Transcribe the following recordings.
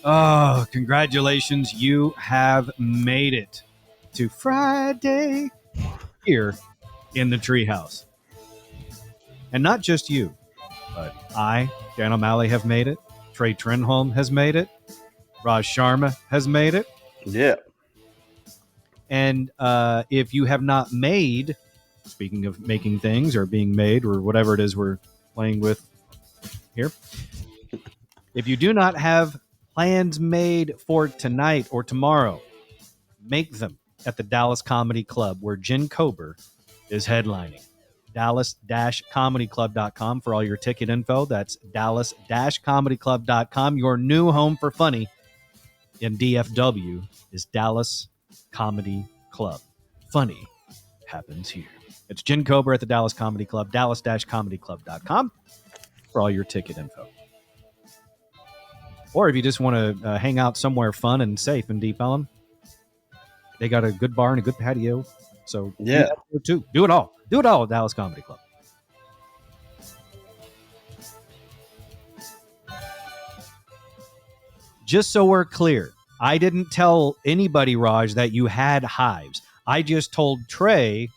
Oh, congratulations. You have made it to Friday here in the Treehouse. And not just you, but I, Dan O'Malley, have made it. Trey Trenholm has made it. Raj Sharma has made it. Yeah. And if you have not made, speaking of making things or being made or whatever it is we're playing with here, if you do not have plans made for tonight or tomorrow, make them at the Dallas Comedy Club, where Jen Kober is headlining. Dallas-comedyclub.com for all your ticket info. That's Dallas-comedyclub.com. Your new home for funny in DFW is Dallas Comedy Club. Funny happens here. It's Jen Kober at the Dallas Comedy Club, Dallas-comedyclub.com for all your ticket info. Or if you just want to hang out somewhere fun and safe in Deep Ellum, they got a good bar and a good patio. So Yeah. Do it all. Do it all at Dallas Comedy Club. Just so we're clear, I didn't tell anybody, Raj, that you had hives. I just told Trey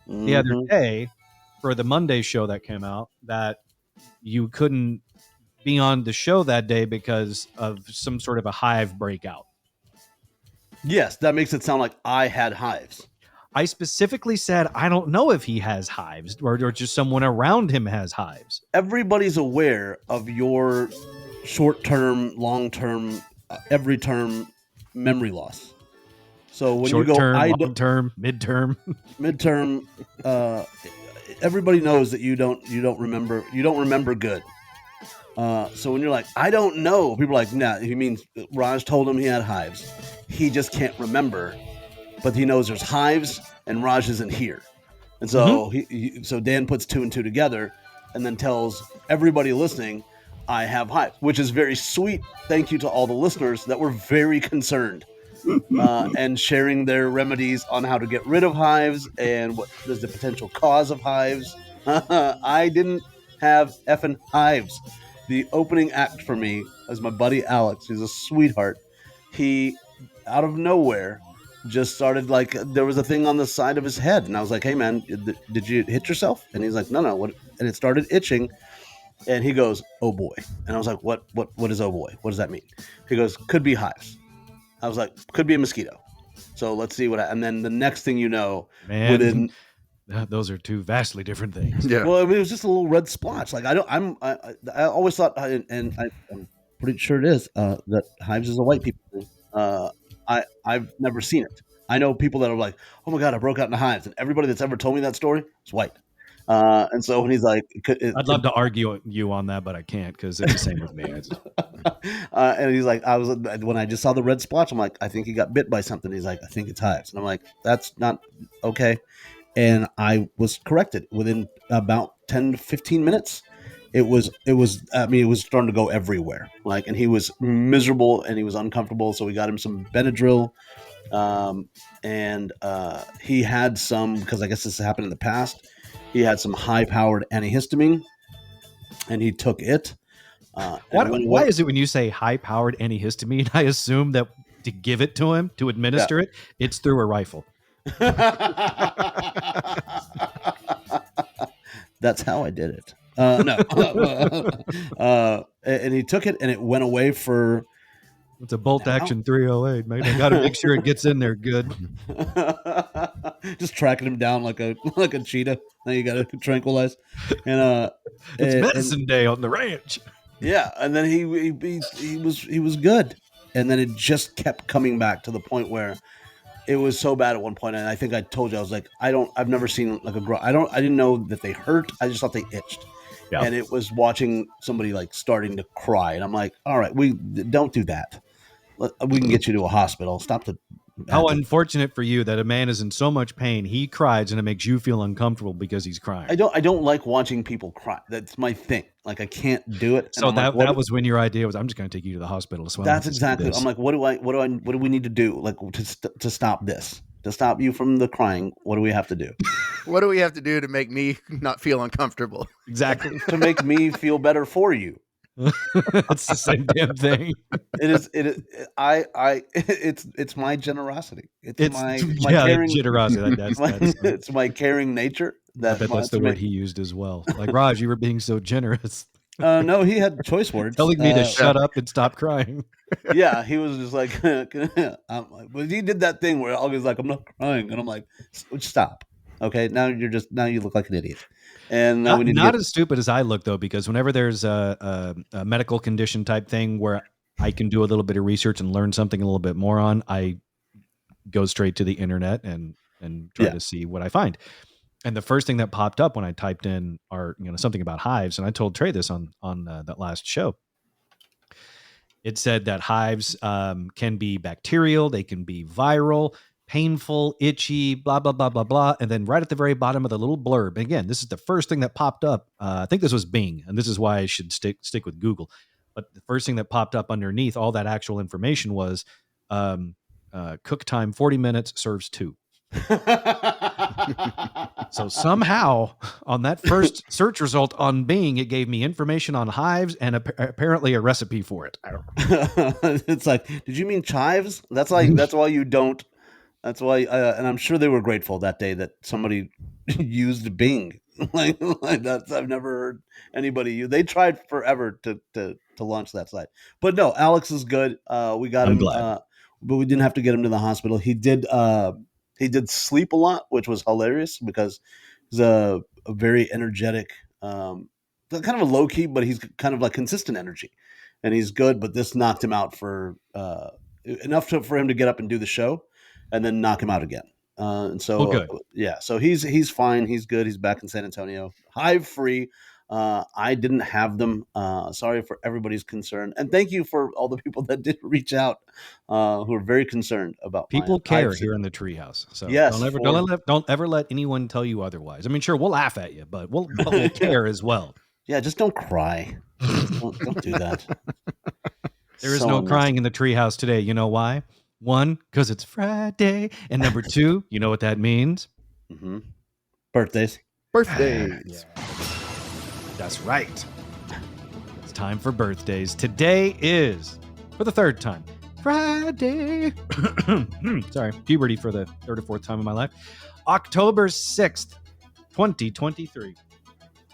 the other day for the Monday show that came out that you couldn't be on the show that day because of some sort of a hive breakout. Yes, that makes it sound like I had hives. I specifically said I don't know if he has hives or just someone around him has hives. Everybody's aware of your short-term, long-term, every term memory loss. So when Short you go term, I long term, midterm, everybody knows that you don't remember good. So when you're like, I don't know, people are like, nah, he means Raj told him he had hives. He just can't remember, but he knows there's hives and Raj isn't here. And so so Dan puts two and two together and then tells everybody listening, I have hives, which is very sweet. Thank you to all the listeners that were very concerned and sharing their remedies on how to get rid of hives and what is the potential cause of hives. I didn't have effing hives. The opening act for me was my buddy Alex. He's a sweetheart. He, out of nowhere, just started like, there was a thing on the side of his head. And I was like, hey, man, did you hit yourself? And he's like, no. What? And it started itching. And he goes, oh, boy. And I was like, what is oh, boy? What does that mean? He goes, could be hives. I was like, could be a mosquito. So let's see what. And then the next thing you know, man, those are two vastly different things. Yeah. Well, I mean, it was just a little red splotch. Like I always thought, and I'm pretty sure it is that hives is a white people thing. I've never seen it. I know people that are like, oh my god, I broke out into hives, and everybody that's ever told me that story is white. And so when he's like, I'd love to argue you on that, but I can't because it's the same with me. And he's like, when I just saw the red splotch, I'm like, I think he got bit by something. He's like, I think it's hives, and I'm like, that's not okay. And I was corrected within about 10 to 15 minutes. It was starting to go everywhere. Like, and he was miserable and he was uncomfortable. So we got him some Benadryl. And he had some, because I guess this happened in the past, he had some high-powered antihistamine and he took it. Why is it when you say high-powered antihistamine, I assume that to give it to him, to administer it, it's through a rifle? That's how I did it. No. And he took it and it went away for... It's a bolt action 308, mate. I got to make sure it gets in there good. Just tracking him down like a cheetah. Now you got to tranquilize. And it's medicine day on the ranch. Yeah, and then he was good, and then it just kept coming back to the point where it was so bad at one point. And I think I told you, I was like, I've never seen like I didn't know that they hurt. I just thought they itched. Yeah. And it was watching somebody like starting to cry, and I'm like, all right, we don't do that. We can get you to a hospital. Stop the. How unfortunate for you that a man is in so much pain, he cries, and it makes you feel uncomfortable because he's crying. I don't like watching people cry. That's my thing. Like I can't do it. So that was when your idea was, I'm just going to take you to the hospital as well. That's exactly. I'm like, what do we need to do? Like to stop this, to stop you from the crying. What do we have to do? What do we have to do to make me not feel uncomfortable? Exactly. To make me feel better for you. It's the same damn thing. It is. It is. It's my generosity. It's It's my yeah, caring. generosity. That's It's my caring nature I that bet that's the to word make. he used as well. Like, Raj, you were being so generous, No, he had choice words. telling me to shut up and stop crying. Yeah, he was just like, but he did that thing where Augie's like, I'm not crying, and I'm like, stop. Okay, now you look like an idiot, and now we need to Not get. as stupid as I look though, because whenever there's a medical condition type thing where I can do a little bit of research and learn something a little bit more on, I go straight to the internet and try Yeah. to see what I find. And the first thing that popped up when I typed in something about hives, and I told Trey this on that last show. It said that hives can be bacterial, they can be viral, painful, itchy, blah blah blah blah blah. And then right at the very bottom of the little blurb, and again, this is the first thing that popped up. I think this was Bing, and this is why I should stick with Google. But the first thing that popped up underneath all that actual information was cook time 40 minutes, serves 2. So somehow on that first search result on Bing, it gave me information on hives and apparently a recipe for it. I don't know. It's like, did you mean chives? That's why you don't. That's why, and I'm sure they were grateful that day that somebody used Bing. like that's I've never heard anybody use. They tried forever to launch that site, but no, Alex is good. We got I'm him, glad. but we didn't have to get him to the hospital. He did sleep a lot, which was hilarious because he's a very energetic, kind of a low key, but he's kind of like consistent energy, and he's good. But this knocked him out for for him to get up and do the show, and then knock him out again. And Well, so good. yeah, so he's fine. He's good. He's back in San Antonio, hive free. I didn't have them. Sorry for everybody's concern, and thank you for all the people that did reach out, who are very concerned about my People care hive here in syndrome. the treehouse. So Yes, don't ever let anyone tell you otherwise. I mean, sure, we'll laugh at you, but we'll care as well. yeah, just don't cry. Don't do that. There is So no crying unnecessary. in the treehouse today. You know why? One, because it's Friday, and number two, you know what that means? Hmm. Birthdays. Birthdays. Yeah, that's right. It's time for birthdays. Today is, for the third time, Friday. Sorry, puberty for the third or fourth time in my life. October 6th, 2023.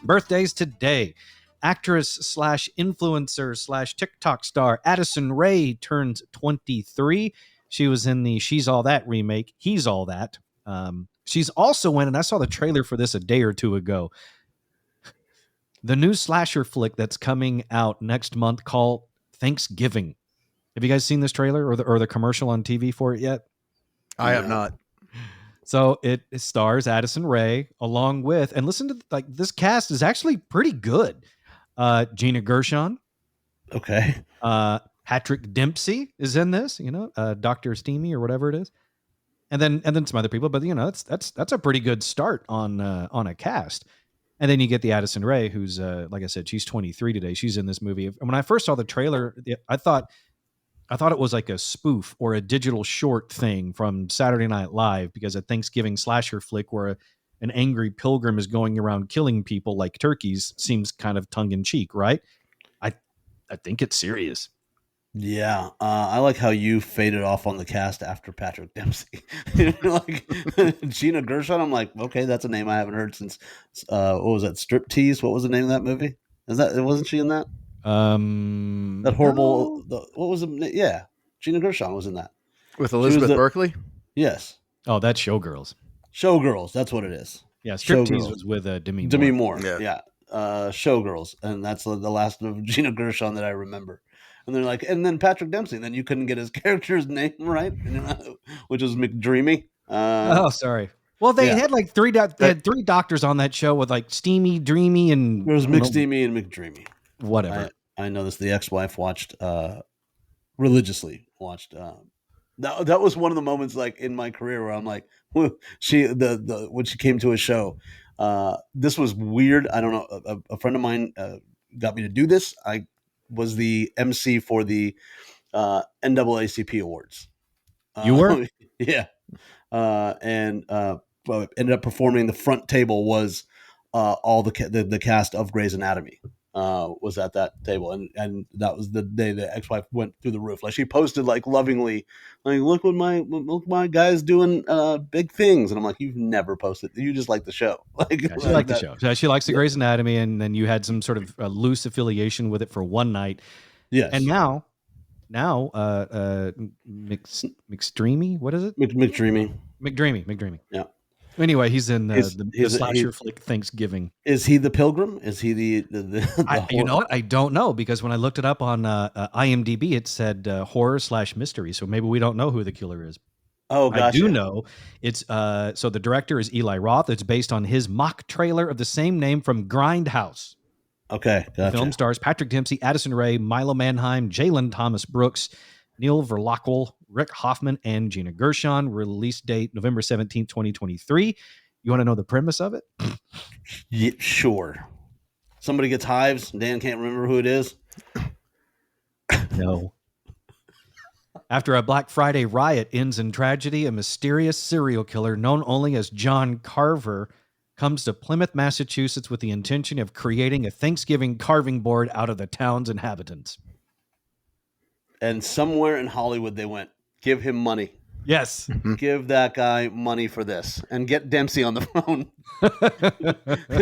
Birthdays today. Actress slash influencer slash TikTok star Addison Rae turns 23. She was in the She's All That remake, He's All That. She's also in, and I saw the trailer for this a day or two ago, the new slasher flick that's coming out next month called Thanksgiving. Have you guys seen this trailer or the commercial on TV for it yet? I have No. not. So it stars Addison Rae along with, and listen to like this cast is actually pretty good. Gina Gershon, Okay. Patrick Dempsey is in this, Dr. Steamy or whatever it is. And then some other people, but that's a pretty good start on a cast. And then you get the Addison Rae, who's like I said, she's 23 today. She's in this movie. And when I first saw the trailer, I thought it was like a spoof or a digital short thing from Saturday Night Live, because a Thanksgiving slasher flick where an angry pilgrim is going around killing people like turkeys seems kind of tongue in cheek, right? I think it's serious. Yeah, I like how you faded off on the cast after Patrick Dempsey. Like Gina Gershon, I'm like, okay, that's a name I haven't heard since. What was that? Striptease. What was the name of that movie? Wasn't she in that? That horrible. No. What was it? Yeah, Gina Gershon was in that. With She was Elizabeth the Berkley? yes, Oh, that's Showgirls. Showgirls. That's what it is. Yeah, Striptease Showgirls. was with Demi Demi Moore. Moore. Yeah. Showgirls, and that's the last of Gina Gershon that I remember. And they're like, and then Patrick Dempsey. And then you couldn't get his character's name right, which was McDreamy. Oh, sorry. Well, they Yeah. had like they had three doctors on that show with like Steamy, Dreamy, and There was I don't know, McSteamy and McDreamy. whatever. I know this. The ex-wife watched religiously watched. That was one of the moments like in my career where I'm like, when she came to a show, this was weird. I don't know. A friend of mine got me to do this. I was the MC for the NAACP awards. You were? Yeah, and ended up performing. The front table was all the cast of Grey's Anatomy. was at that table, and that was the day the ex-wife went through the roof. Like she posted like lovingly, like look my guy's doing big things, and I'm like, you've never posted, you just like the show. Like Yeah, she liked the show. She likes the Grey's Anatomy, and then you had some sort of loose affiliation with it for one night. Yes. And now McDreamy, what is it? McDreamy. Yeah. Anyway, he's in the slasher flick Thanksgiving. Is he the pilgrim? Is he the you know what? I don't know, because when I looked it up on IMDb, it said horror/mystery. So maybe we don't know who the killer is. Oh, gotcha. I do know it's so the director is Eli Roth. It's based on his mock trailer of the same name from Grindhouse. Okay, gotcha. The film stars Patrick Dempsey, Addison Rae, Milo Manheim, Jalen Thomas Brooks, Neil Verlockel, Rick Hoffman, and Gina Gershon. Release date November 17th, 2023. You want to know the premise of it? Yeah, sure. Somebody gets hives. Dan can't remember who it is. No. After a Black Friday riot ends in tragedy, a mysterious serial killer known only as John Carver comes to Plymouth, Massachusetts with the intention of creating a Thanksgiving carving board out of the town's inhabitants. And somewhere in Hollywood they went, give him money. Yes. Give that guy money for this. And get Dempsey on the phone.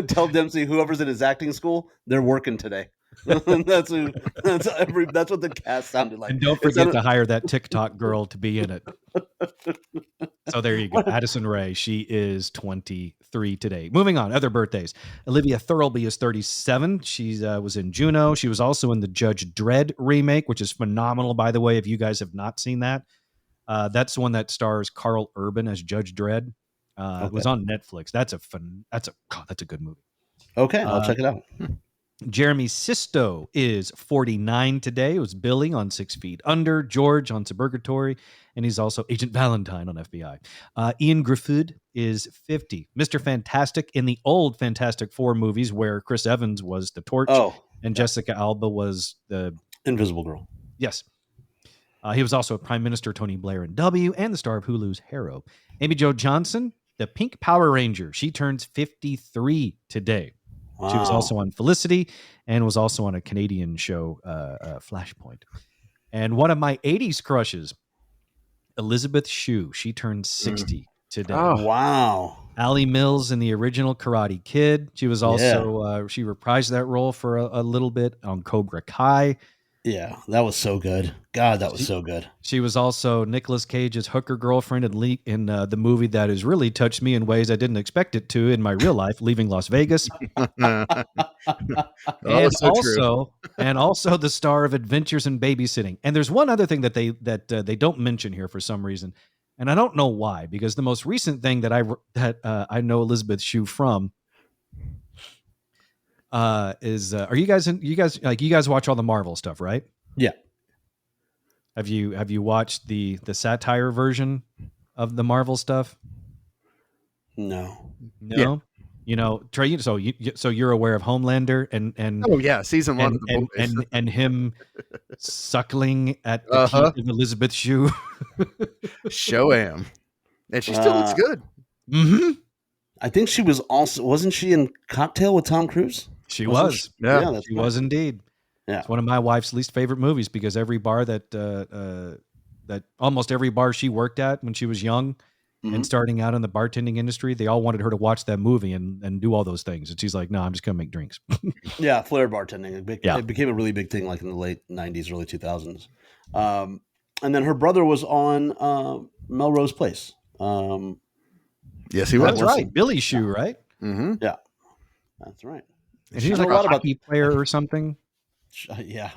Tell Dempsey, whoever's in his acting school, they're working today. That's what the cast sounded like. And don't forget to hire that TikTok girl to be in it. So there you go. Addison Rae, she is 23 today. Moving on, other birthdays. Olivia Thirlby is 37. She was in Juno. She was also in the Judge Dredd remake, which is phenomenal, by the way, if you guys have not seen that. That's the one that stars Carl Urban as Judge Dredd. Okay. It was on Netflix. That's a good movie. Okay, I'll check it out. Jeremy Sisto is 49 today. It was Billy on 6 Feet Under, George on Suburgatory, and he's also Agent Valentine on FBI. Ian Griffith is 50. Mr. Fantastic in the old Fantastic Four movies, where Chris Evans was the Torch, and Jessica Alba was the Invisible Girl. Yes. He was also Prime Minister Tony Blair in W, and the star of Hulu's Harrow. Amy Jo Johnson, the Pink Power Ranger. She turns 53 today. Wow. She was also on Felicity and was also on a Canadian show, Flashpoint. And one of my 80s crushes, Elizabeth Shue. She turned 60 today. Oh, wow. Allie Mills in the original Karate Kid. She was also, she reprised that role for a little bit on Cobra Kai. Yeah, that was so good. God, that was so good. She was also Nicolas Cage's hooker girlfriend in the movie that has really touched me in ways I didn't expect it to in my real life, Leaving Las Vegas. And also the star of Adventures in Babysitting. And there's one other thing that they don't mention here for some reason, and I don't know why, because the most recent thing that I know Elizabeth Shue from is you guys watch all the Marvel stuff, right? Yeah. Have you watched the satire version of the Marvel stuff? No. Yeah. You know, Trey, so you're aware of Homelander and oh yeah, season 1 of the boys. and him suckling at the teeth of Elizabeth Shue. Show am. And she still looks good. Mm-hmm. I think she was wasn't she in Cocktail with Tom Cruise? She was. Yeah, she was indeed. Yeah. It's one of my wife's least favorite movies, because every bar that almost every bar she worked at when she was young and starting out in the bartending industry, they all wanted her to watch that movie and do all those things. And she's like, no, I'm just going to make drinks. Yeah. Flair bartending. It became a really big thing like in the late 90s, early 2000s. And then her brother was on Melrose Place. Yes, he was. That's right. Billy Shue, right? Mm-hmm. Yeah. That's right. And he was like a hockey player or something. Yeah.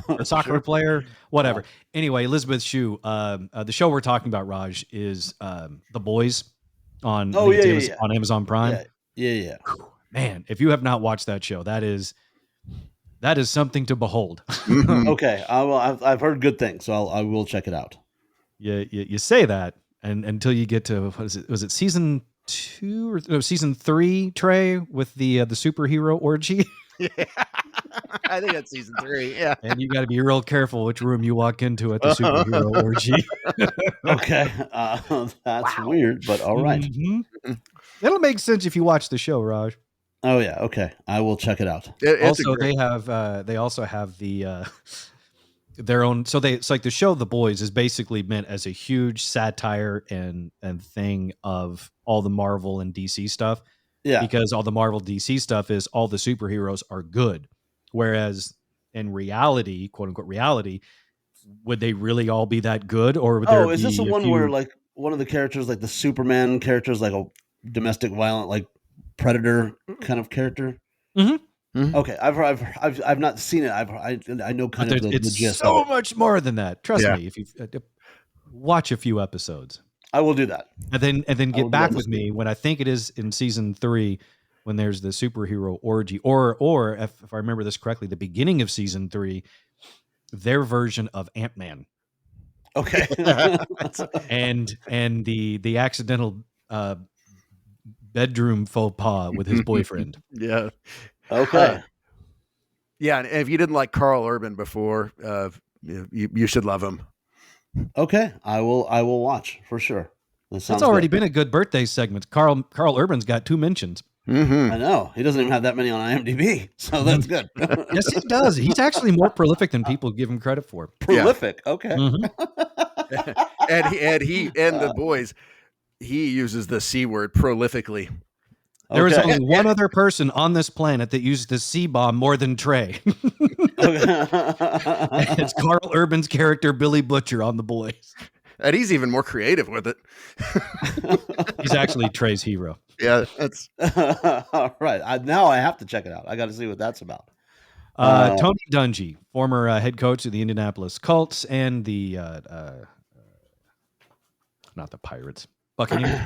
Or soccer player, whatever. Yeah. Anyway, Elizabeth Shue, the show we're talking about, Raj, is The Boys on Amazon Prime. Yeah. Man, if you have not watched that show, that is something to behold. Okay. I've heard good things, so I will check it out. You say that, and until you get to, what is it? Was it season 2 or no, season 3, Trey, with the superhero orgy? Yeah. I think that's season 3. Yeah. And you got to be real careful which room you walk into at the superhero orgy. Okay. That's weird, but all right. Mm-hmm. It'll make sense if you watch the show, Raj. Oh yeah, okay. I will check it out. It's a Also, great. they also have the their own. So it's like the show The Boys is basically meant as a huge satire and thing of all the Marvel and DC stuff, Yeah. because all the Marvel DC stuff is all the superheroes are good, whereas in reality, quote unquote reality, would they really all be that good, or would there Oh, is this the be a one where few? like one of the characters, like the Superman character, is like a domestic violent, like predator kind of character? Mhm. Mhm. Okay, I've not seen it. I know But kind of the it's gist of so it. much more than that. Trust Yeah. me, if you watch a few episodes. I will do that. And then I will get do that back this with week. me when I think it is in season 3, when there's the superhero orgy, or if I remember this correctly, the beginning of season 3, their version of Ant-Man Okay. and the accidental bedroom faux pas with his boyfriend. Yeah. Okay. Yeah, and if you didn't like Carl Urban before, you should love him. Okay. I will watch for sure. That That's sounds already good. been a good birthday segment. Carl Urban's got 2 mentions. Mm-hmm. I know. He doesn't even have that many on IMDb, so that's good. Yes, he does. He's actually more prolific than people give him credit for. Prolific. Okay. Mhm. and the boys, he uses the C word prolifically. There is Okay. only one other person on this planet that uses the C bomb more than Trey. It's Carl Urban's character Billy Butcher on The Boys. And he's even more creative with it. He's actually Trey's hero. Yeah, that's All right. Now I have to check it out. I got to see what that's about. Tony Dungy, former head coach of the Indianapolis Colts and the not the Pirates, Buccaneers.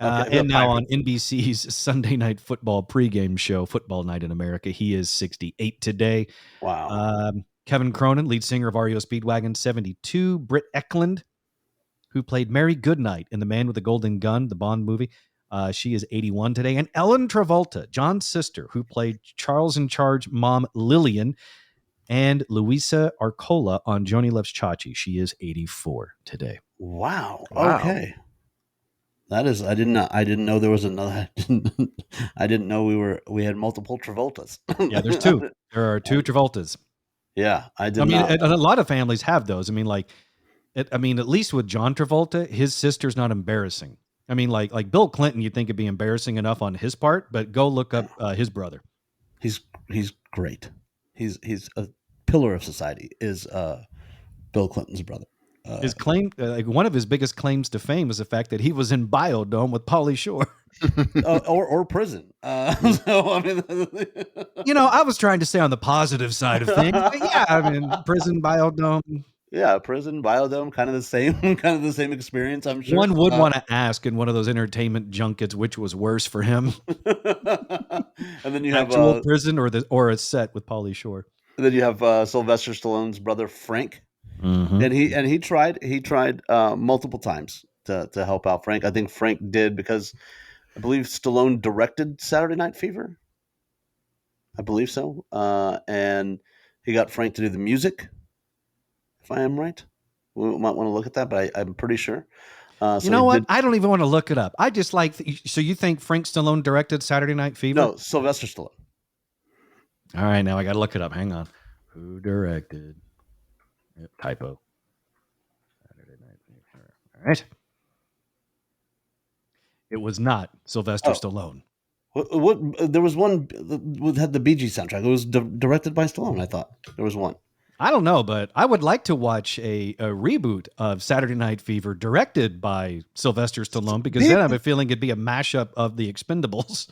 Okay, And the now Pirates. on NBC's Sunday Night Football pregame show, Football Night in America. He is 68 today. Wow. Kevin Cronin, lead singer of REO Speedwagon, 72. Britt Eklund, who played Mary Goodnight in The Man with the Golden Gun, the Bond movie. She is 81 today. And Ellen Travolta, John's sister, who played Charles in Charge mom Lillian, and Luisa Arcola on Joni Loves Chachi. She is 84 today. Wow. Wow. Okay. That is. I didn't know there was another. I didn't know we had multiple Travoltas. Yeah, there's 2. There are 2 Travoltas. Yeah, I did I mean, not. and a lot of families have those. I mean, like, at least with John Travolta, his sister's not embarrassing. I mean, like Bill Clinton, you'd think it'd be embarrassing enough on his part, but go look up his brother. He's great. He's a pillar of society. Is Bill Clinton's brother. His claim, like one of his biggest claims to fame, is the fact that he was in Biodome with Pauly Shore. Or prison. So I mean, I was trying to stay on the positive side of things, but yeah, I mean, prison, Biodome. yeah, prison, Biodome, kind of the same, kind of the same experience. I'm sure One would want to ask in one of those entertainment junkets which was worse for him, and then you have actual prison or a set with Pauly Shore. Sylvester Stallone's brother Frank, and he tried multiple times to help out Frank. I think Frank did because I believe Stallone directed Saturday Night Fever. I believe so, and he got Frank to do the music. If I am right, we might want to look at that, but I'm pretty sure. So You know what? did, I don't even want to look it up. I just like. So you think Frank Stallone directed Saturday Night Fever? no, Sylvester Stallone. All right, now I got to look it up. Hang on. Who directed? Yep, typo. Saturday Night Fever. All right. It was not Sylvester Stallone. What there was one that had the Bee Gees soundtrack. It was directed by Stallone. I thought there was one. I don't know, but I would like to watch a reboot of Saturday Night Fever directed by Sylvester Stallone, because then I have a feeling it'd be a mashup of the Expendables.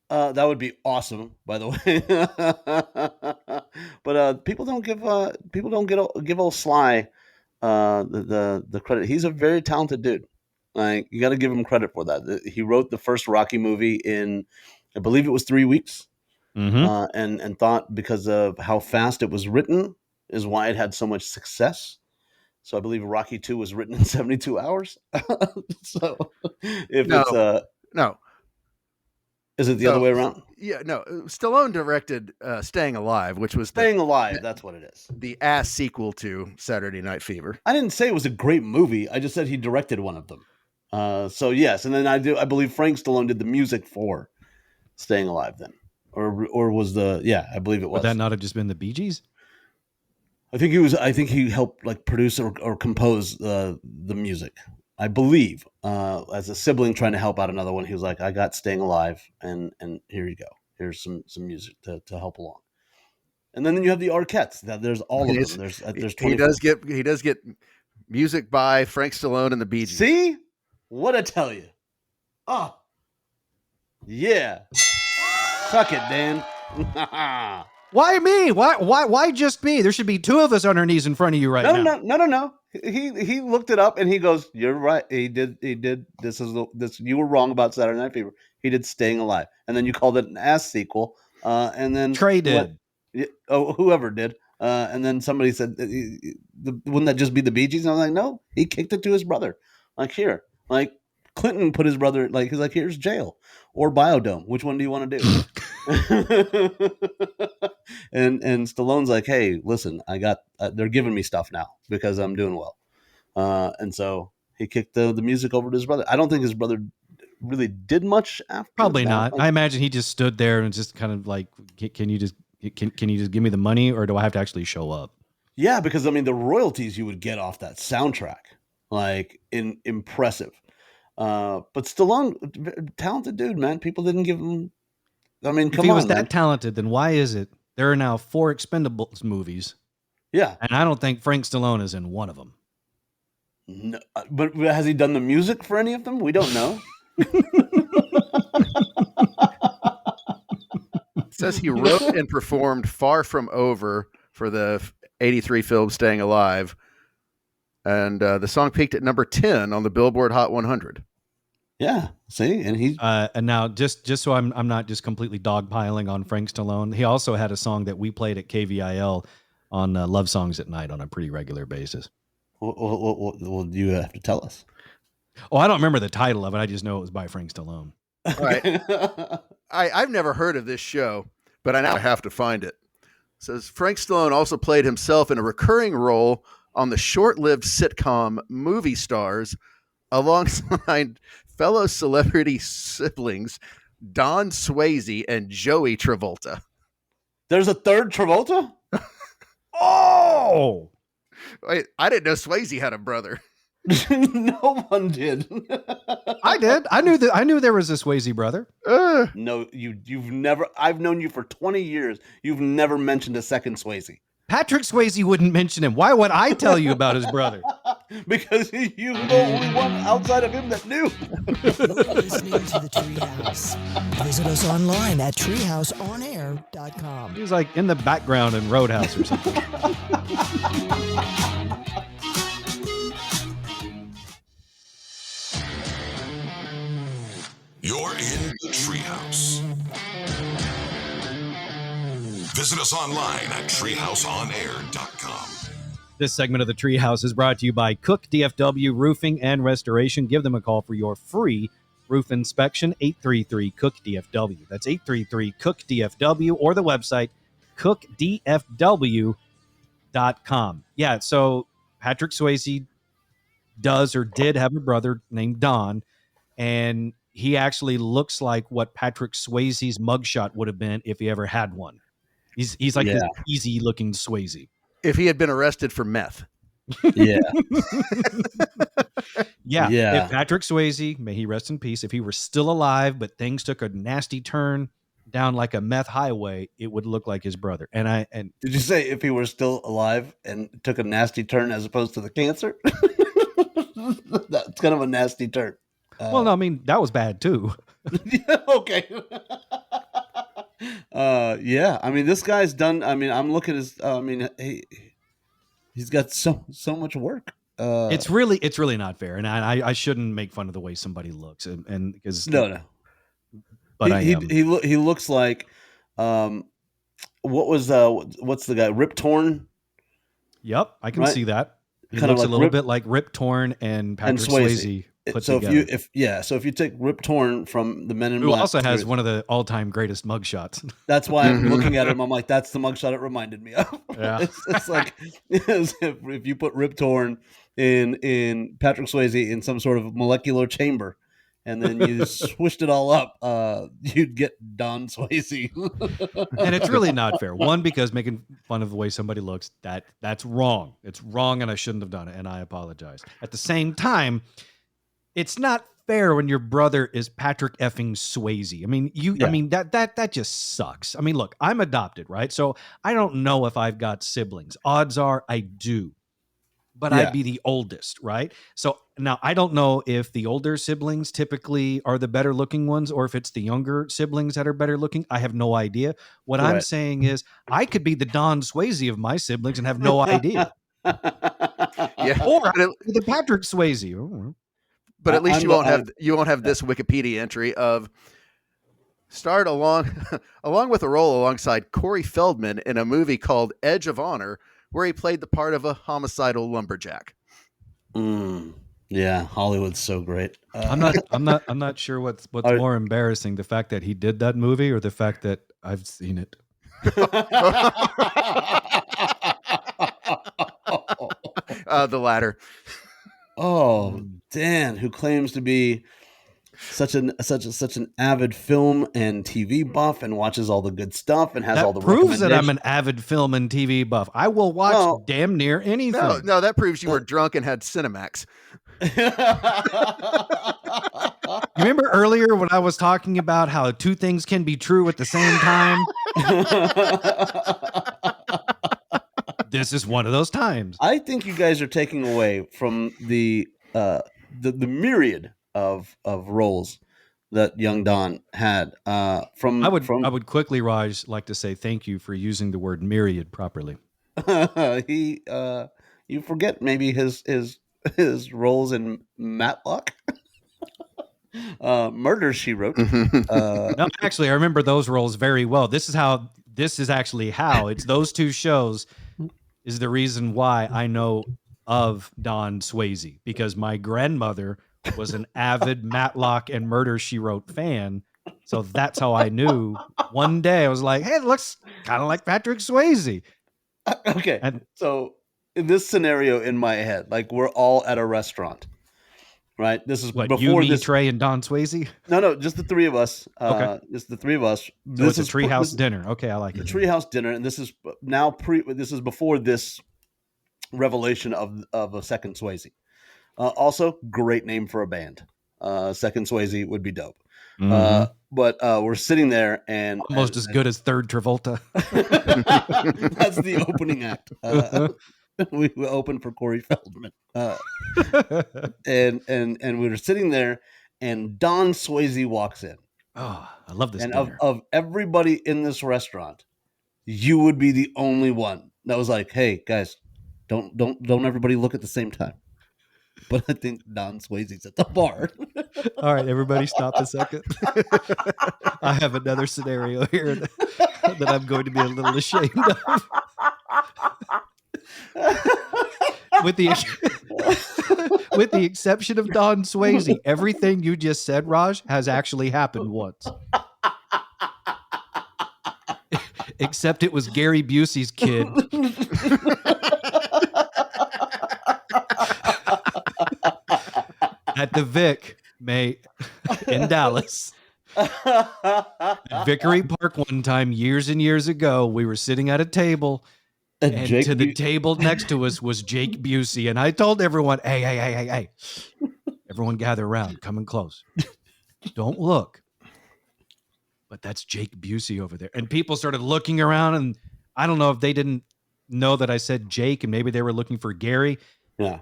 That would be awesome, by the way. But people don't give old Sly the credit. He's a very talented dude. Like, you got to give him credit for that. He wrote the first Rocky movie in, I believe it was 3 weeks, and thought because of how fast it was written is why it had so much success. So I believe Rocky 2 was written in 72 hours. So if No. No. is it the other way around? Yeah, no. Stallone directed Staying Alive, which was Staying Alive, that's what it is. the ass sequel to Saturday Night Fever. I didn't say it was a great movie. I just said he directed one of them. So yes, and then I believe Frank Stallone did the music for Staying Alive then, or was I believe it was. Would that not have just been the Bee Gees? I think he helped like produce or compose the music. I believe as a sibling trying to help out another one, he was like, "I got Staying Alive, and here you go. Here's some music to help along." And then you have the Arquettes. There's all of them. There's 24. He does get music by Frank Stallone and the Bee Gees. See what I tell you? Oh, yeah. Suck it, Dan. Why me? Why just me? There should be two of us on our knees in front of you right now. No. He looked it up and he goes, "You're right. He did. This. You were wrong about Saturday Night Fever. He did Staying Alive, and then you called it an ass sequel. And then Trey did. Whoever did. And then somebody said, wouldn't that just be the Bee Gees? And I was like, no, he kicked it to his brother. Like here, like Clinton put his brother, like he's like, here's Jail or Biodome. Which one do you want to do? and Stallone's like, hey, listen, I got they're giving me stuff now because I'm doing well. And so he kicked the music over to his brother. I don't think his brother really did much after. Probably not. I imagine he just stood there and just kind of like, can you just give me the money, or do I have to actually show up? Yeah, because I mean the royalties you would get off that soundtrack, like impressive. But Stallone, talented dude, man. People didn't give him. I mean, if he was that talented, then why is it there are now 4 Expendables movies? Yeah, and I don't think Frank Stallone is in one of them. No, but has he done the music for any of them? We don't know. It says he wrote and performed Far From Over for the 83 film Staying Alive. And the song peaked at number 10 on the Billboard Hot 100. Yeah, see, and he's and now just so I'm not just completely dogpiling on Frank Stallone. He also had a song that we played at KVIL on Love Songs at Night on a pretty regular basis. Well, you have to tell us. Oh, I don't remember the title of it. I just know it was by Frank Stallone. All right. I've never heard of this show, but I now have to find it. It says Frank Stallone also played himself in a recurring role on the short-lived sitcom Movie Stars alongside fellow celebrity siblings Don Swayze and Joey Travolta. There's a third Travolta? Oh! Wait, I didn't know Swayze had a brother. No one did. I did. I knew there was a Swayze brother. No, you've never. I've known you for 20 years. You've never mentioned a second Swayze. Patrick Swayze wouldn't mention him. Why would I tell you about his brother? Because you were the only one outside of him that knew. You're listening to the Treehouse. Visit us online at treehouseonair.com. He was like in the background in Roadhouse or something. You're in the Treehouse. Visit us online at treehouseonair.com. This segment of the Treehouse is brought to you by Cook DFW Roofing and Restoration. Give them a call for your free roof inspection, 833-COOK-DFW. That's 833-COOK-DFW, or the website, cookdfw.com. Yeah, so Patrick Swayze does or did have a brother named Don, and he actually looks like what Patrick Swayze's mugshot would have been if he ever had one. He's like this easy-looking Swayze. If he had been arrested for meth. Yeah. Yeah. If Patrick Swayze, may he rest in peace, if he were still alive, but things took a nasty turn down like a meth highway, it would look like his brother. And did you say if he were still alive and took a nasty turn as opposed to the cancer? That's kind of a nasty turn. Well, no, I mean, that was bad too. Yeah, okay. Yeah. I mean, this guy's done. I mean, I'm looking at his. I mean, he's got so much work. It's really not fair, and I shouldn't make fun of the way somebody looks, and because no. But he looks like, what's the guy? Rip Torn. Yep, I can see that. He kind looks of like a little bit like Rip Torn and Patrick Swayze put together. So if you take Rip Torn from the Men in Black, who also has series, one of the all-time greatest mugshots. That's why I'm looking at him. I'm like, that's the mugshot it reminded me of. Yeah, it's like if you put Rip Torn in Patrick Swayze in some sort of molecular chamber, and then you swished it all up, you'd get Don Swayze. And it's really not fair. One, because making fun of the way somebody looks, that's wrong. It's wrong, and I shouldn't have done it, and I apologize. At the same time, it's not fair when your brother is Patrick effing Swayze. I mean, Yeah. I mean that just sucks. I mean, look, I'm adopted, right? So I don't know if I've got siblings. Odds are I do. But Yeah. I'd be the oldest, right? So now I don't know if the older siblings typically are the better looking ones or if it's the younger siblings that are better looking. I have no idea. What I'm Right. saying is I could be the Don Swayze of my siblings and have no idea. Yeah. Or But at- the Patrick Swayze. Oh, But at least I'm you the- won't have this Wikipedia entry of starred along with a role alongside Corey Feldman in a movie called Edge of Honor, where he played the part of a homicidal lumberjack. Yeah, Hollywood's so great. I'm not sure what's Are- more embarrassing, the fact that he did that movie or the fact that I've seen it. The latter. Oh, Dan, who claims to be such an avid film and TV buff and watches all the good stuff and has all That the proves that I'm recommendations. an avid film and TV buff. I will watch Well, damn near anything. No, that proves you were drunk and had Cinemax. You remember earlier when I was talking about how two things can be true at the same time? This is one of those times. I think you guys are taking away from the myriad of roles that young Don had. I would quickly, Raj, like to say thank you for using the word myriad properly. You forget maybe his roles in Matlock. Murder, She Wrote. No, actually, I remember those roles very well. This is actually how it's those two shows is the reason why I know of Don Swayze, because my grandmother was an avid Matlock and Murder, She Wrote fan. So that's how I knew. One day I was like, hey, it looks kind of like Patrick Swayze. Okay. And So in this scenario in my head, like we're all at a restaurant, right? This is what, before you, me, this. Trey, and Don Swayze? No, just the three of us. Okay. Just the three of us. So This it's a is treehouse dinner. Okay, I like the it. treehouse dinner, and this is now this is before this revelation of a second Swayze. Also, great name for a band. Second Swayze would be dope. Mhm. But we're sitting there and Almost as good as Third Travolta. that's the opening act. We opened for Corey Feldman, and we were sitting there, and Don Swayze walks in, Oh, I love this and dinner. of everybody in this restaurant, you would be the only one that was like, "Hey guys, don't everybody look at the same time." But I think Don Swayze's at the bar. All right, everybody stop a second. I have another scenario here that I'm going to be a little ashamed of. With the exception of Don Swayze, everything you just said, Raj, has actually happened once. Except it was Gary Busey's kid. At the Vic, in Dallas. At Vickery Park one time, years and years ago, we were sitting at a table, and Jake to the table next to us was Jake Busey. And I told everyone, hey, everyone gather around, coming close. Don't look. But that's Jake Busey over there. And people started looking around, and I don't know if they didn't know that I said Jake, and maybe they were looking for Gary. Yeah.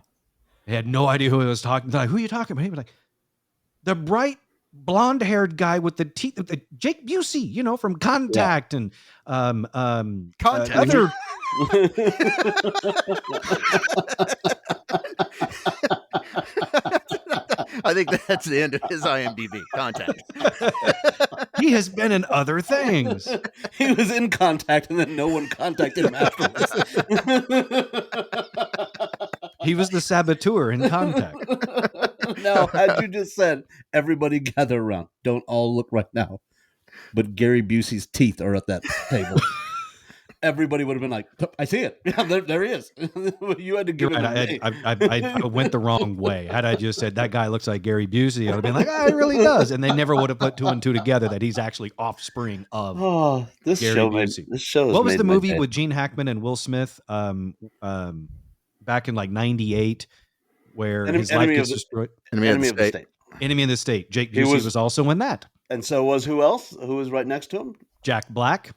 They had no idea who I was talking to. Like, who are you talking about? He was like, the bright blonde-haired guy with the teeth, Jake Busey, from Contact and Contact. other. I think that's the end of his IMDb. Contact. He has been in other things. He was in Contact, and then no one contacted him afterwards. He was the saboteur in Contact. Now, as you just said, everybody gather around. Don't all look right now. But Gary Busey's teeth are at that table. everybody would have been like, I see it. Yeah, there he is. You had to give You're him right. a name. I went the wrong way. Had I just said that guy looks like Gary Busey, I would have been like, oh, he really does. And they never would have put two and two together that he's actually offspring of this Gary show Busey. What was the movie with Gene Hackman and Will Smith back in like 98 where his life gets destroyed? Enemy of the State. Enemy of the State. Jake Busey was also in that. And so was who else? Who was right next to him? Jack Black,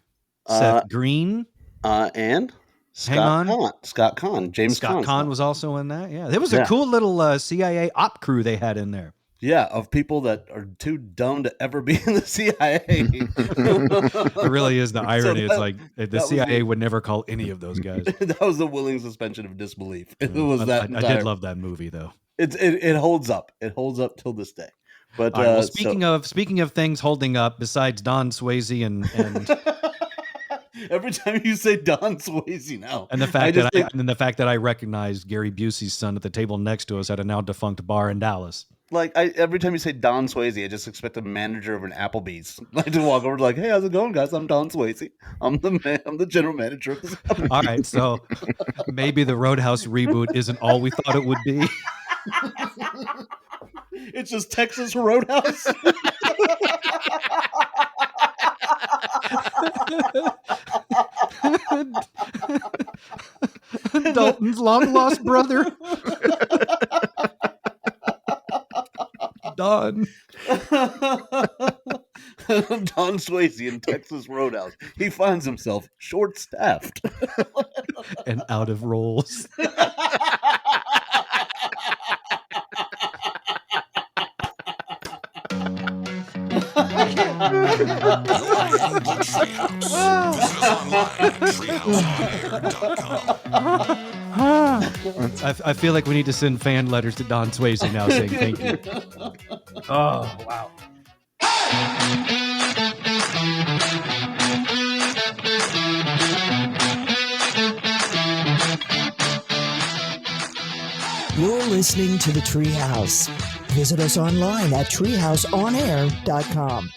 Seth Green, and Scott Conn. James Scott Conn was also in that. Yeah, there was a cool little CIA op crew they had in there. Yeah, of people that are too dumb to ever be in the CIA. It really is the irony. It's like the CIA would never call any of those guys. That was a willing suspension of disbelief. It was I did love that movie though. It holds up. It holds up till this day. But well, speaking of things holding up, besides Don Swayze and every time you say Don Swayze now, and the fact that I recognized Gary Busey's son at the table next to us at a now defunct bar in Dallas. Like every time you say Don Swayze, I just expect a manager of an Applebee's like to walk over like, "Hey, how's it going, guys? I'm Don Swayze. I'm the general manager of this Applebee's." All right, so maybe the Roadhouse reboot isn't all we thought it would be. It's just Texas Roadhouse. Dalton's long lost brother. Don. Don Swayze in Texas Roadhouse. He finds himself short-staffed and out of roles. I feel like we need to send fan letters to Don Swayze now saying thank you. Oh, wow. You're listening to The Treehouse. Visit us online at treehouseonair.com.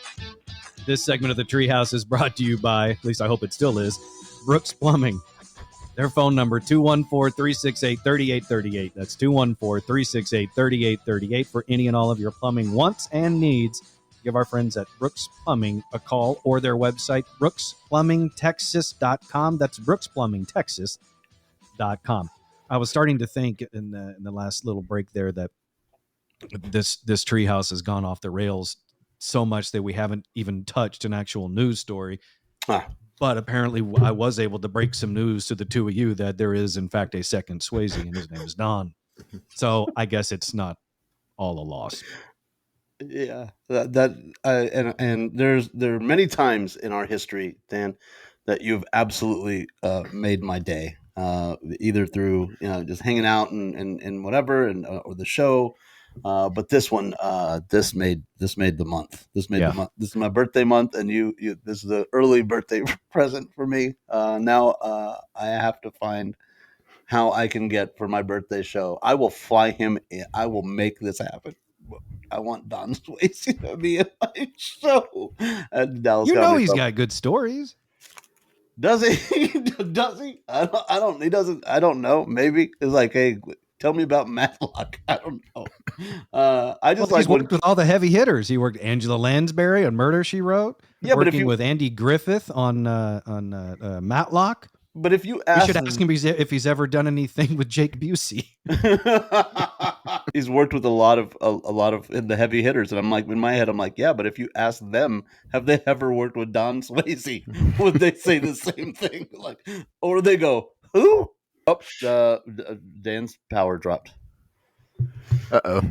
This segment of The Treehouse is brought to you by, at least I hope it still is, Brooks Plumbing. Their phone number, 214-368-3838. That's 214-368-3838 for any and all of your plumbing wants and needs. Give our friends at Brooks Plumbing a call or their website, brooksplumbingtexas.com. That's brooksplumbingtexas.com. I was starting to think in the last little break there that this Treehouse has gone off the rails so much that we haven't even touched an actual news story. But apparently I was able to break some news to the two of you that there is, in fact, a second Swayze, and his name is Don. So I guess it's not all a loss. Yeah, and there are many times in our history, Dan, that you've absolutely made my day. Either through just hanging out and whatever, and or the show. But this one, this made the month. This made the month. This is my birthday month, and you this is the early birthday present for me. Now I have to find how I can get for my birthday show. I will fly him in. I will make this happen. I want Don Swayze to be in my show at Dallas. He's got good stories. Does he? Does he? I don't. He doesn't. I don't know. Maybe it's like, hey, tell me about Matlock. I don't know. He's worked with all the heavy hitters. He worked Angela Lansbury on Murder, She Wrote. Yeah, working with Andy Griffith on Matlock. But if you ask, you should ask him if he's ever done anything with Jake Busey. He's worked with a lot of the heavy hitters, and I'm like, in my head, I'm like, yeah. But if you ask them, have they ever worked with Don Swayze? Would they say the same thing? Like, or they go, who? Oh, Dan's power dropped. Uh-oh.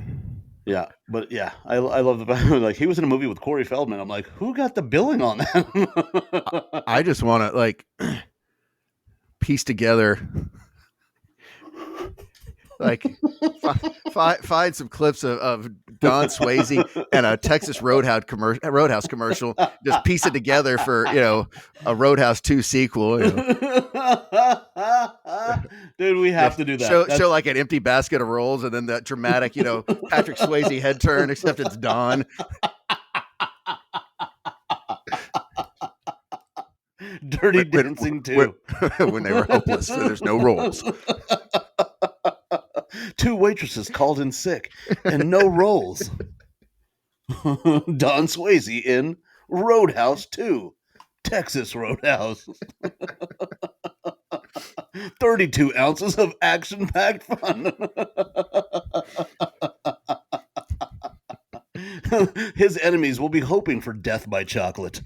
Yeah, but yeah, I love the like he was in a movie with Corey Feldman. I'm like, who got the billing on that? I just want to piece together, find some clips of Don Swayze and a Texas Roadhouse commercial. Just piece it together for a Roadhouse 2 sequel. Dude, we have to do that. Show like an empty basket of rolls, and then that dramatic, Patrick Swayze head turn, except it's Don. Dirty Dancing 2. When they were hopeless. There's no roles. 2 waitresses called in sick and no roles. Don Swayze in Roadhouse 2. Texas Roadhouse. 32 ounces of action-packed fun. His enemies will be hoping for death by chocolate.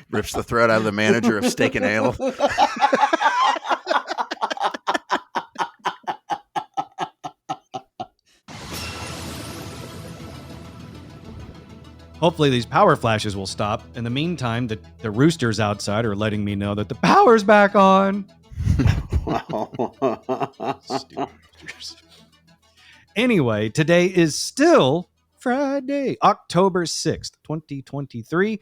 Rips the throat out of the manager of Steak and Ale. Hopefully these power flashes will stop. In the meantime, the roosters outside are letting me know that the power's back on. Stupid roosters. Anyway, today is still Friday, October 6th, 2023.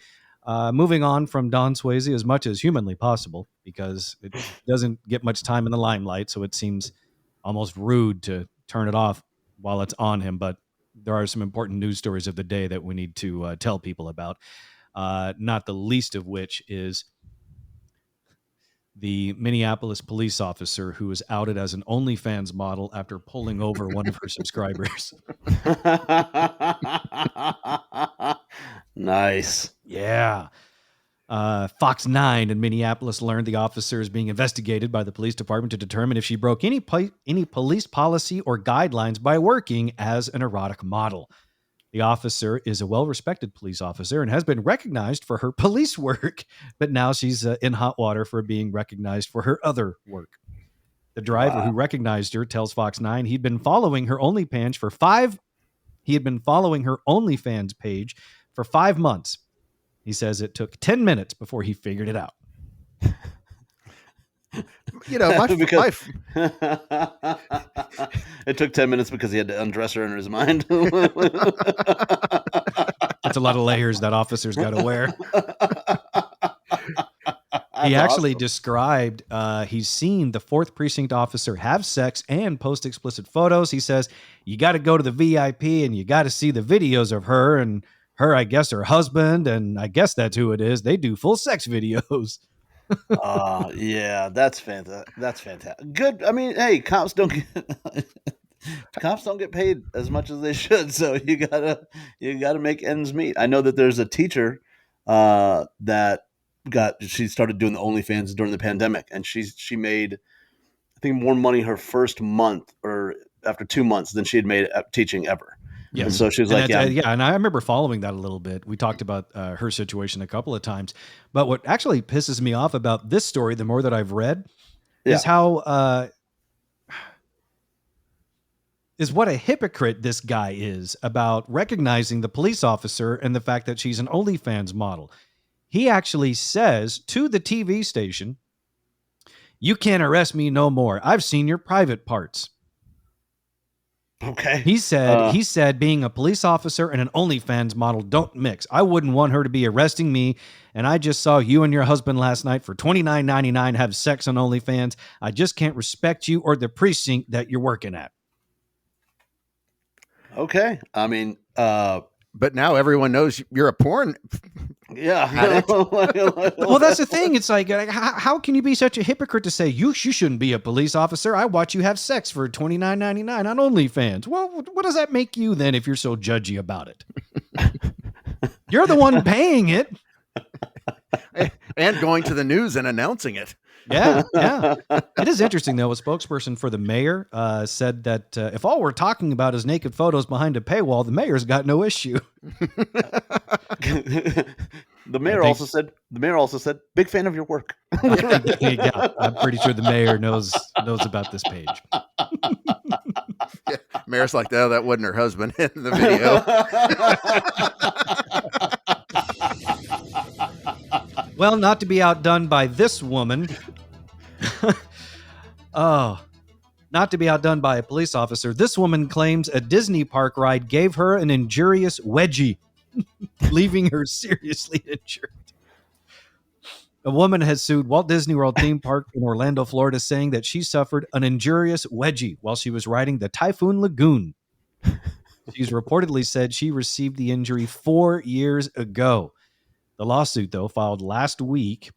Moving on from Don Swayze as much as humanly possible, because it doesn't get much time in the limelight, so it seems almost rude to turn it off while it's on him. But there are some important news stories of the day that we need to tell people about, not the least of which is the Minneapolis police officer who was outed as an OnlyFans model after pulling over one of her subscribers. Nice. Yeah. Fox 9 in Minneapolis learned the officer is being investigated by the police department to determine if she broke any police policy or guidelines by working as an erotic model. The officer is a well-respected police officer and has been recognized for her police work, but now she's in hot water for being recognized for her other work. The driver who recognized her tells Fox 9 he'd been following her OnlyFans page for 5 months. He says it took 10 minutes before he figured it out. You know, it took 10 minutes because he had to undress her in his mind. That's a lot of layers that officer's got to wear. He actually described he's seen the 4th precinct officer have sex and post explicit photos. He says, you got to go to the VIP and you got to see the videos of her and her, I guess, her husband, and I guess that's who it is. They do full sex videos. Yeah, that's fantastic. That's fantastic. Good. I mean, hey, cops don't get paid as much as they should, so you gotta make ends meet. I know that there's a teacher she started doing the OnlyFans during the pandemic, and she made, I think, more money her first month or after 2 months than she had made teaching ever. Yes. And so she was like, and I remember following that a little bit. We talked about her situation a couple of times. But what actually pisses me off about this story, the more that I've read, is how is what a hypocrite this guy is about recognizing the police officer and the fact that she's an OnlyFans model. He actually says to the TV station, "You can't arrest me no more. I've seen your private parts." Okay. He said being a police officer and an OnlyFans model don't mix. I wouldn't want her to be arresting me. And I just saw you and your husband last night for $29.99 have sex on OnlyFans. I just can't respect you or the precinct that you're working at. Okay. I mean, but now everyone knows you're a porn. Yeah. Well, that's the thing. It's like, how can you be such a hypocrite to say you shouldn't be a police officer? I watch you have sex for $29.99 on OnlyFans. Well, what does that make you then if you're so judgy about it? You're the one paying it. And going to the news and announcing it. Yeah. It is interesting, though. A spokesperson for the mayor said that if all we're talking about is naked photos behind a paywall, the mayor's got no issue. The mayor also said, big fan of your work. Yeah, I'm pretty sure the mayor knows about this page. Yeah, mayor's like, oh, that wasn't her husband in the video. Well, not to be outdone by this woman. Not to be outdone by a police officer. This woman claims a Disney park ride gave her an injurious wedgie, leaving her seriously injured. A woman has sued Walt Disney World theme park in Orlando, Florida, saying that she suffered an injurious wedgie while she was riding the Typhoon Lagoon. She's reportedly said she received the injury 4 years ago. The lawsuit, though, filed last week.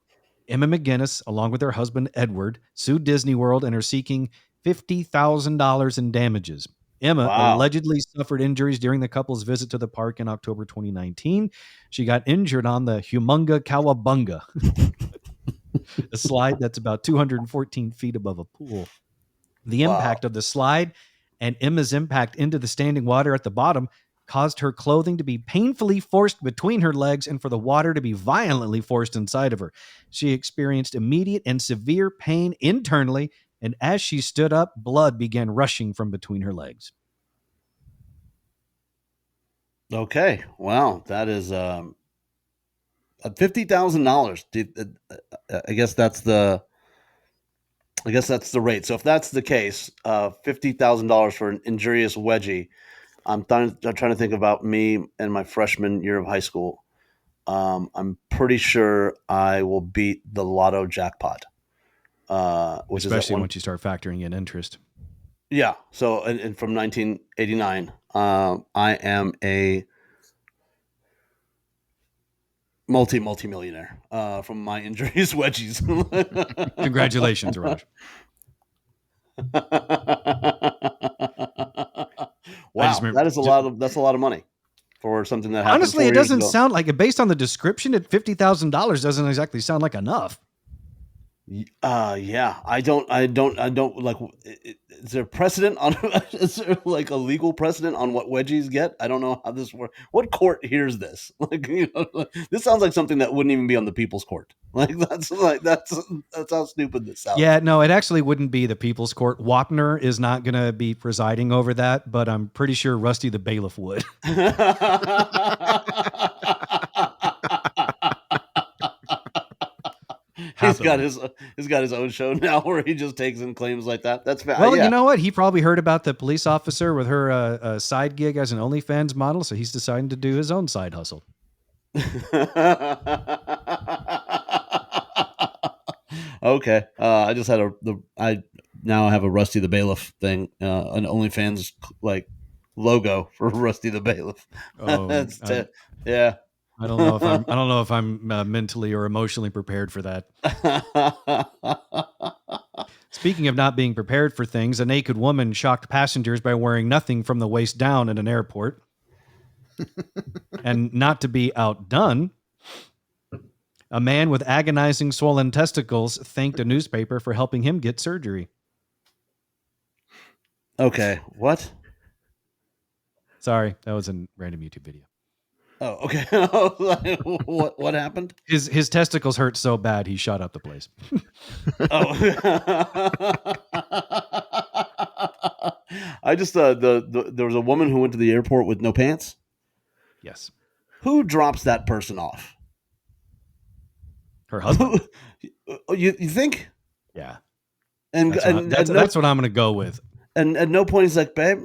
Emma McGinnis, along with her husband Edward, sued Disney World and are seeking $50,000 in damages. Emma Wow. allegedly suffered injuries during the couple's visit to the park in October 2019. She got injured on the Humunga Cowabunga, a slide that's about 214 feet above a pool. The impact of the slide and Emma's impact into the standing water at the bottom caused her clothing to be painfully forced between her legs and for the water to be violently forced inside of her. She experienced immediate and severe pain internally, and as she stood up, blood began rushing from between her legs. Okay. Wow. That is $50,000. I guess that's the rate. So if that's the case, $50,000 for an injurious wedgie. I'm trying to think about me and my freshman year of high school. I'm pretty sure I will beat the lotto jackpot. Which Especially is once you start factoring in interest. Yeah. So, and from 1989, I am a multi-millionaire from my injuries wedgies. Congratulations, Raj. Wow, that's a lot of money for something that happened. Honestly, it doesn't sound like it. Based on the description, at $50,000 doesn't exactly sound like enough. Yeah, I don't like. Is there precedent on? Is there like a legal precedent on what wedgies get? I don't know how this works. What court hears this? Like, this sounds like something that wouldn't even be on the people's court. That's how stupid this sounds. Yeah, no, it actually wouldn't be the people's court. Wapner is not going to be presiding over that, but I'm pretty sure Rusty the bailiff would. He's got his own show now where he just takes in claims like that. That's fair. Well, yeah. You know what? He probably heard about the police officer with her side gig as an OnlyFans model, so he's deciding to do his own side hustle. Okay. I just had I now have a Rusty the Bailiff thing, an OnlyFans like logo for Rusty the Bailiff. Oh, yeah. I don't know if I'm mentally or emotionally prepared for that. Speaking of not being prepared for things, a naked woman shocked passengers by wearing nothing from the waist down at an airport. And not to be outdone, a man with agonizing swollen testicles thanked a newspaper for helping him get surgery. Okay, what? Sorry, that was a random YouTube video. Oh, okay. What happened? His testicles hurt so bad he shot up the place. Oh. I just there was a woman who went to the airport with no pants. Yes. Who drops that person off? Her husband. You think? Yeah. And that's what I'm going to go with. And at no point he's like, babe,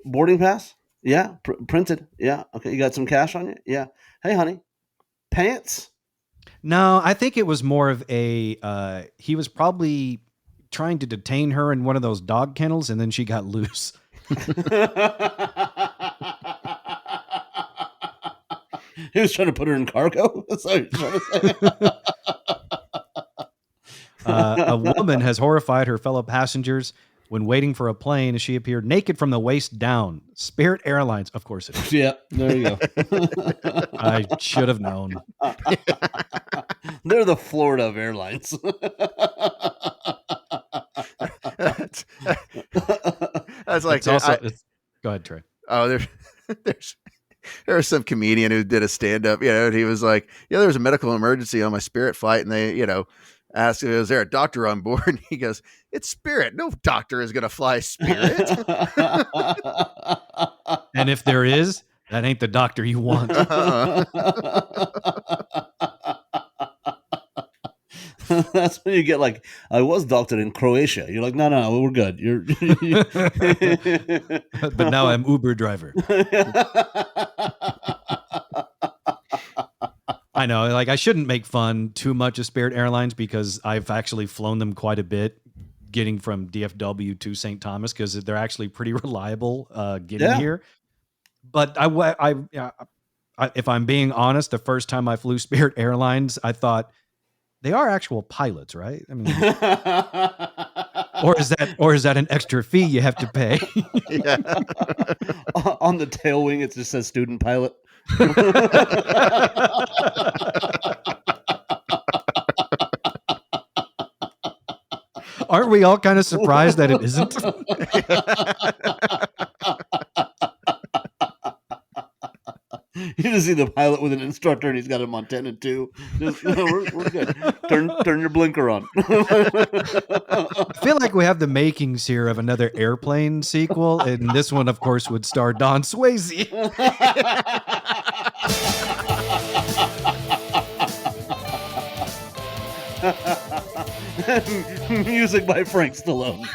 boarding pass? Yeah. Printed. Yeah. Okay. You got some cash on you? Yeah. Hey, honey, pants? No, I think it was more of a, he was probably trying to detain her in one of those dog kennels, and then she got loose. He was trying to put her in cargo? That's what you're trying to say. A woman has horrified her fellow passengers when waiting for a plane as she appeared naked from the waist down. Spirit Airlines, of course it is. Yeah, there you go. I should have known. They're the Florida of airlines. That's like, it's also, go ahead, Trey. Oh, there was some comedian who did a stand-up, and he was like, yeah, there was a medical emergency on my Spirit flight, and they, asked, is there a doctor on board? And he goes, it's Spirit. No doctor is going to fly Spirit. And if there is, that ain't the doctor you want. That's when you get like, I was doctored in Croatia. You're like, no, we're good. But now I'm Uber driver. I know, like I shouldn't make fun too much of Spirit Airlines because I've actually flown them quite a bit getting from DFW to St. Thomas because they're actually pretty reliable getting here. But if I'm being honest, the first time I flew Spirit Airlines, I thought they are actual pilots, right? I mean, or is that an extra fee you have to pay? Yeah. On the tail wing, it just says student pilot. Aren't we all kind of surprised that it isn't? You just see the pilot with an instructor, and he's got him on 10 and 2. Just, we're good. Turn your blinker on. I feel like we have the makings here of another Airplane sequel, and this one, of course, would star Don Swayze. Music by Frank Stallone.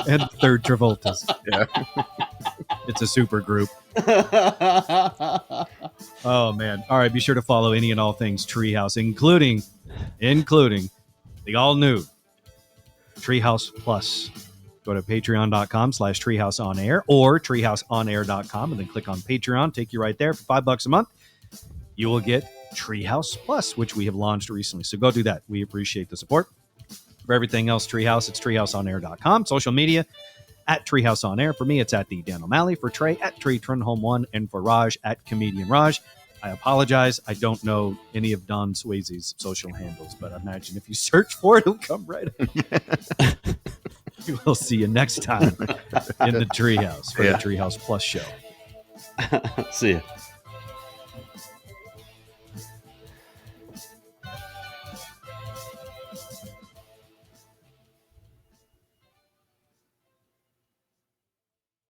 And third Travoltas. Yeah. It's a super group. Oh, man. All right, be sure to follow any and all things Treehouse, including the all-new Treehouse Plus. Go to patreon.com/treehouseonair or treehouseonair.com and then click on Patreon. Take you right there for $5 a month. You will get Treehouse Plus, which we have launched recently. So go do that. We appreciate the support. For everything else Treehouse, it's treehouseonair.com. Social media at Treehouse On Air. For me, it's at the Dan O'Malley. For Trey, at Trey Turnholm1. And for Raj, at Comedian Raj. I apologize. I don't know any of Don Swayze's social handles, but I imagine if you search for it, it'll come right up. We'll see you next time in the Treehouse for the Treehouse Plus show. See ya.